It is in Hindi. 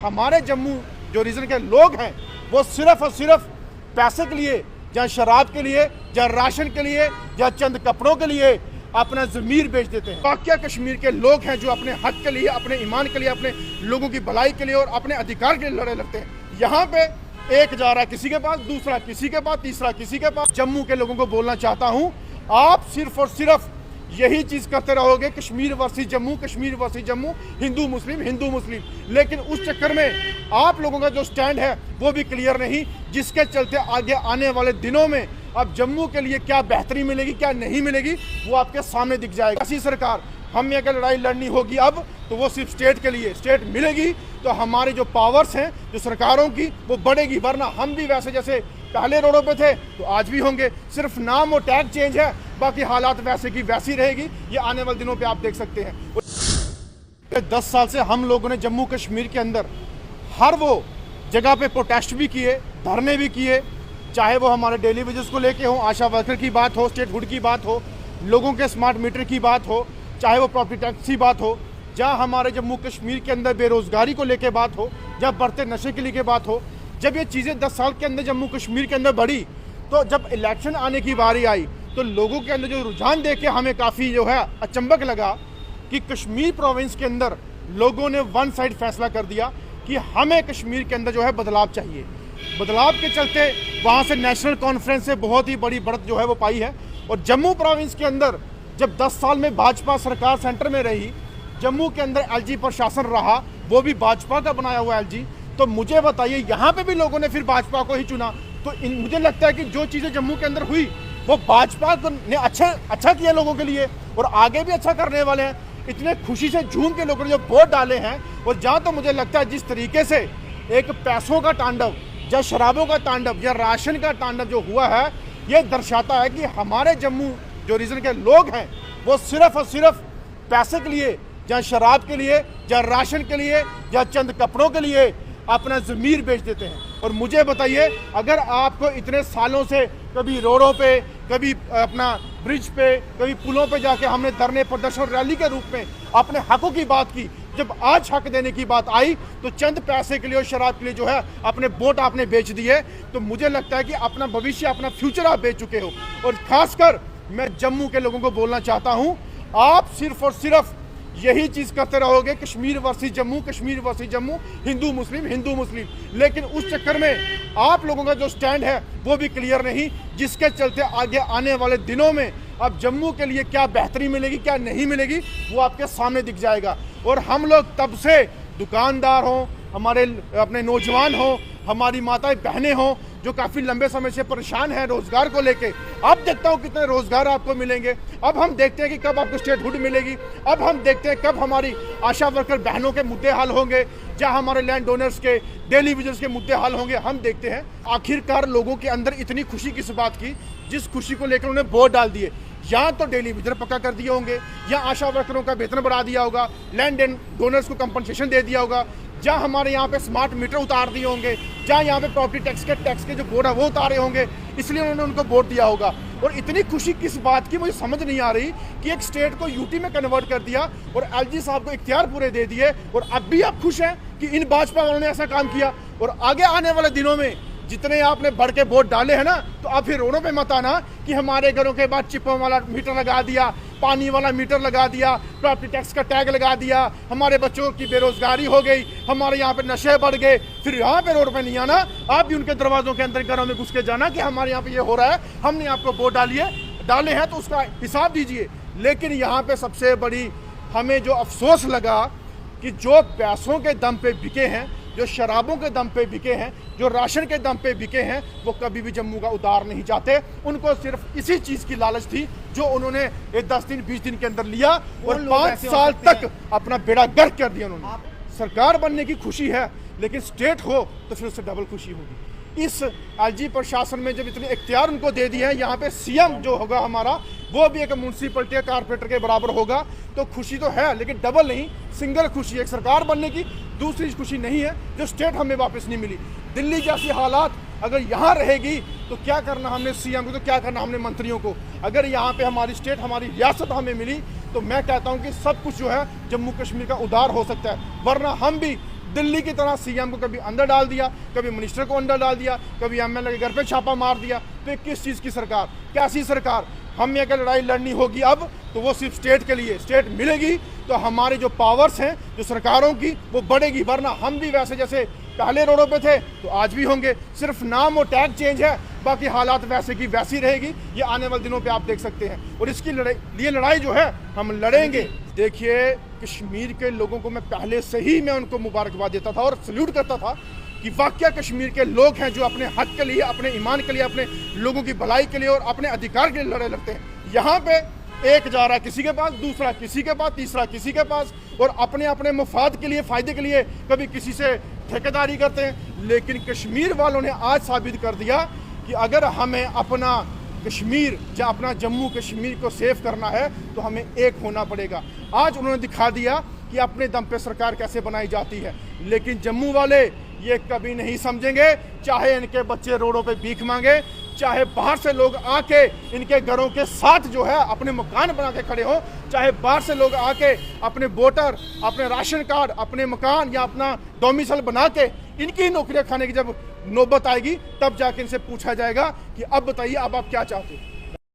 हमारे जम्मू जो रीजन के लोग हैं वो सिर्फ और सिर्फ पैसे के लिए या शराब के लिए या राशन के लिए या चंद कपड़ों के लिए अपना ज़मीर बेच देते हैं। वाकया कश्मीर के लोग हैं जो अपने हक के लिए, अपने ईमान के लिए, अपने लोगों की भलाई के लिए और अपने अधिकार के लिए लड़े लगते हैं। यहाँ पे एक जा रहा है किसी के पास, दूसरा किसी के पास, तीसरा किसी के पास। जम्मू के लोगों को बोलना चाहता हूँ, आप सिर्फ और सिर्फ यही चीज करते रहोगे, कश्मीर वर्सेस जम्मू, कश्मीर वर्सेस जम्मू, हिंदू मुस्लिम, हिंदू मुस्लिम। लेकिन उस चक्कर में आप लोगों का जो स्टैंड है वो भी क्लियर नहीं, जिसके चलते आगे आने वाले दिनों में अब जम्मू के लिए क्या बेहतरी मिलेगी, क्या नहीं मिलेगी, वो आपके सामने दिख जाएगा। ऐसी सरकार हमें अगर लड़ाई लड़नी होगी अब तो वो सिर्फ स्टेट के लिए, स्टेट मिलेगी तो हमारी जो पावर्स हैं जो सरकारों की वो बढ़ेगी। वरना हम भी वैसे जैसे पहले रोडों पे थे तो आज भी होंगे, सिर्फ नाम और टैग चेंज है, बाकी हालात वैसे की वैसी रहेगी। ये आने वाले दिनों पे आप देख सकते हैं। 10 साल से हम लोगों ने जम्मू कश्मीर के अंदर हर वो जगह पे प्रोटेस्ट भी किए, धरने भी किए, चाहे वो हमारे डेली वेजेस को लेके हो, आशा वर्कर की बात हो, स्टेटहुड की बात हो, लोगों के स्मार्ट मीटर की बात हो, चाहे वो प्रॉपर्टी टैक्स की बात हो, जहाँ हमारे जम्मू कश्मीर के अंदर बेरोजगारी को लेके बात हो, जहाँ बढ़ते नशे के लिए बात हो। जब ये चीज़ें 10 साल के अंदर जम्मू कश्मीर के अंदर बढ़ी तो जब इलेक्शन आने की बारी आई तो लोगों के अंदर जो रुझान देख के हमें काफ़ी जो है अचंभक लगा कि कश्मीर प्रोविंस के अंदर लोगों ने वन साइड फैसला कर दिया कि हमें कश्मीर के अंदर जो है बदलाव चाहिए। बदलाव के चलते वहाँ से नेशनल कॉन्फ्रेंस से बहुत ही बड़ी बढ़त जो है वो पाई है। और जम्मू प्रोविंस के अंदर जब 10 साल में भाजपा सरकार सेंटर में रही, जम्मू के अंदर एलजी प्रशासन रहा, वो भी भाजपा का बनाया हुआ एलजी, तो मुझे बताइए यहाँ पे भी लोगों ने फिर भाजपा को ही चुना। तो मुझे लगता है कि जो चीज़ें जम्मू के अंदर हुई वो भाजपा ने अच्छा किया लोगों के लिए और आगे भी अच्छा करने वाले हैं। इतने खुशी से झूम के लोगों ने जो वोट डाले हैं, और जहाँ तो मुझे लगता है जिस तरीके से एक पैसों का तांडव या शराबों का तांडव या राशन का तांडव जो हुआ है, ये दर्शाता है कि हमारे जम्मू जो रीजन के लोग हैं वो सिर्फ और सिर्फ पैसे के लिए या शराब के लिए या राशन के लिए या चंद कपड़ों के लिए अपना ज़मीर बेच देते हैं। और मुझे बताइए, अगर आपको इतने सालों से कभी रोडों पे, कभी अपना ब्रिज पे, कभी पुलों पे जाके हमने धरने, प्रदर्शन, रैली के रूप में अपने हकों की बात की, जब आज हक देने की बात आई तो चंद पैसे के लिए और शराब के लिए जो है अपने वोट आपने बेच दिए। तो मुझे लगता है कि अपना भविष्य, अपना फ्यूचर आप बेच चुके हो। और खासकर मैं जम्मू के लोगों को बोलना चाहता हूँ, आप सिर्फ और सिर्फ यही चीज करते रहोगे, कश्मीर वर्सेस जम्मू, कश्मीर वर्सेस जम्मू, हिंदू मुस्लिम, हिंदू मुस्लिम। लेकिन उस चक्कर में आप लोगों का जो स्टैंड है वो भी क्लियर नहीं, जिसके चलते आगे आने वाले दिनों में अब जम्मू के लिए क्या बेहतरी मिलेगी, क्या नहीं मिलेगी, वो आपके सामने दिख जाएगा। और हम लोग तब से दुकानदार हों, हमारे अपने नौजवान हों, हमारी माताएं बहनें हों जो काफ़ी लंबे समय से परेशान हैं रोज़गार को लेके, अब देखता हूँ कितने रोज़गार आपको मिलेंगे। अब हम देखते हैं कि कब आपको स्टेटहुड मिलेगी। अब हम देखते हैं कब हमारी आशा वर्कर बहनों के मुद्दे हल होंगे, जहाँ हमारे लैंड डोनर्स के, डेली वेजेस के मुद्दे हल होंगे। हम देखते हैं आखिरकार लोगों के अंदर इतनी खुशी किस बात की, जिस खुशी को लेकर उन्हें वोट डाल दिए। या तो डेली वेजर पक्का कर दिए होंगे, या आशा वर्करों का वेतन बढ़ा दिया होगा, लैंड एंड डोनर्स को कंपनसेशन दे दिया होगा, जहाँ हमारे यहाँ पे स्मार्ट मीटर उतार दिए होंगे, जहाँ यहाँ पे प्रॉपर्टी टैक्स के जो बोर्ड है वो उतारे होंगे, इसलिए उन्होंने उनको वोट दिया होगा। और इतनी खुशी किस बात की मुझे समझ नहीं आ रही कि एक स्टेट को यूटी में कन्वर्ट कर दिया और एलजी साहब को इख्तियार पूरे दे दिए, और अब भी आप खुश हैं कि इन भाजपा वालों ने ऐसा काम किया। और आगे आने वाले दिनों में जितने आपने बढ़ के वोट डाले हैं ना, तो आप फिर रोडों पे मत आना कि हमारे घरों के बाद चिपों वाला मीटर लगा दिया, पानी वाला मीटर लगा दिया, प्रॉपर्टी टैक्स का टैग लगा दिया, हमारे बच्चों की बेरोजगारी हो गई, हमारे यहाँ पे नशे बढ़ गए। फिर यहाँ पे रोड पे नहीं आना, आप भी उनके दरवाजों के अंदर घरों में घुस के जाना कि हमारे यहाँ पे ये हो रहा है, हमने आपको वोट डाले हैं तो उसका हिसाब दीजिए। लेकिन यहाँ पे सबसे बड़ी हमें जो अफसोस लगा कि जो पैसों के दम पे बिके हैं, जो शराबों के दम पे बिके हैं, जो राशन के दम पे बिके हैं, वो कभी भी जम्मू का उधार नहीं चाहते। उनको सिर्फ इसी चीज़ की लालच थी जो उन्होंने 10 दिन 20 दिन के अंदर लिया और 5 साल तक अपना बेड़ा गर्क कर दिया उन्होंने। सरकार बनने की खुशी है, लेकिन स्टेट हो तो फिर उससे डबल खुशी होगी। इस एलजी प्रशासन में जब इतने इख्तियार उनको दे दिए हैं, यहाँ पे सीएम जो होगा हमारा वो भी एक म्यूनसिपलिटी कारपोरेटर के बराबर होगा, तो खुशी तो है लेकिन डबल नहीं, सिंगल खुशी। एक सरकार बनने की, दूसरी खुशी नहीं है जो स्टेट हमें वापस नहीं मिली। दिल्ली जैसी हालात अगर यहाँ रहेगी तो क्या करना हमने सीएम को, तो क्या करना हमने मंत्रियों को। अगर यहाँ पे हमारी स्टेट, हमारी रियासत हमें मिली तो मैं कहता हूँ कि सब कुछ जो है जम्मू कश्मीर का उधार हो सकता है। वरना हम भी दिल्ली की तरह सीएम को कभी अंदर डाल दिया, कभी मिनिस्टर को अंदर डाल दिया, कभी एमएलए के घर पे छापा मार दिया। तो ये किस चीज़ की सरकार, कैसी सरकार? हम ये अगर लड़ाई लड़नी होगी अब तो वो सिर्फ स्टेट के लिए, स्टेट मिलेगी तो हमारी जो पावर्स हैं जो सरकारों की वो बढ़ेगी, वरना हम भी वैसे जैसे पहले रोडों पे थे तो आज भी होंगे। सिर्फ नाम और टैग चेंज है, बाकी हालात वैसे की वैसी रहेगी। ये आने वाले दिनों पे आप देख सकते हैं और इसकी लिए लड़ाई जो है हम लड़ेंगे। देखिए, कश्मीर के लोगों को मैं पहले से ही मैं उनको मुबारकबाद देता था और सल्यूट करता था कि वाकई कश्मीर के लोग हैं जो अपने हक के लिए, अपने ईमान के लिए, अपने लोगों की भलाई के लिए और अपने अधिकार के लिए लड़े लगते हैं। यहाँ पे एक जा रहा है किसी के पास, दूसरा किसी के पास, तीसरा किसी के पास, और अपने अपने मुफाद के लिए, फ़ायदे के लिए कभी किसी से ठेकेदारी करते हैं। लेकिन कश्मीर वालों ने आज साबित कर दिया कि अगर हमें अपना कश्मीर या अपना जम्मू कश्मीर को सेव करना है तो हमें एक होना पड़ेगा। आज उन्होंने दिखा दिया कि अपने दम पे सरकार कैसे बनाई जाती है। लेकिन जम्मू वाले ये कभी नहीं समझेंगे, चाहे इनके बच्चे रोडों पे भीख मांगे, चाहे बाहर से लोग आके इनके घरों के साथ जो है अपने मकान बना के खड़े हों, चाहे बाहर से लोग आके अपने वोटर, अपने राशन कार्ड, अपने मकान या अपना डोमिसाइल बना के इनकी नौकरियां खाने की जब नौबत आएगी तब जाके इनसे पूछा जाएगा कि अब बताइए अब आप क्या चाहते हो।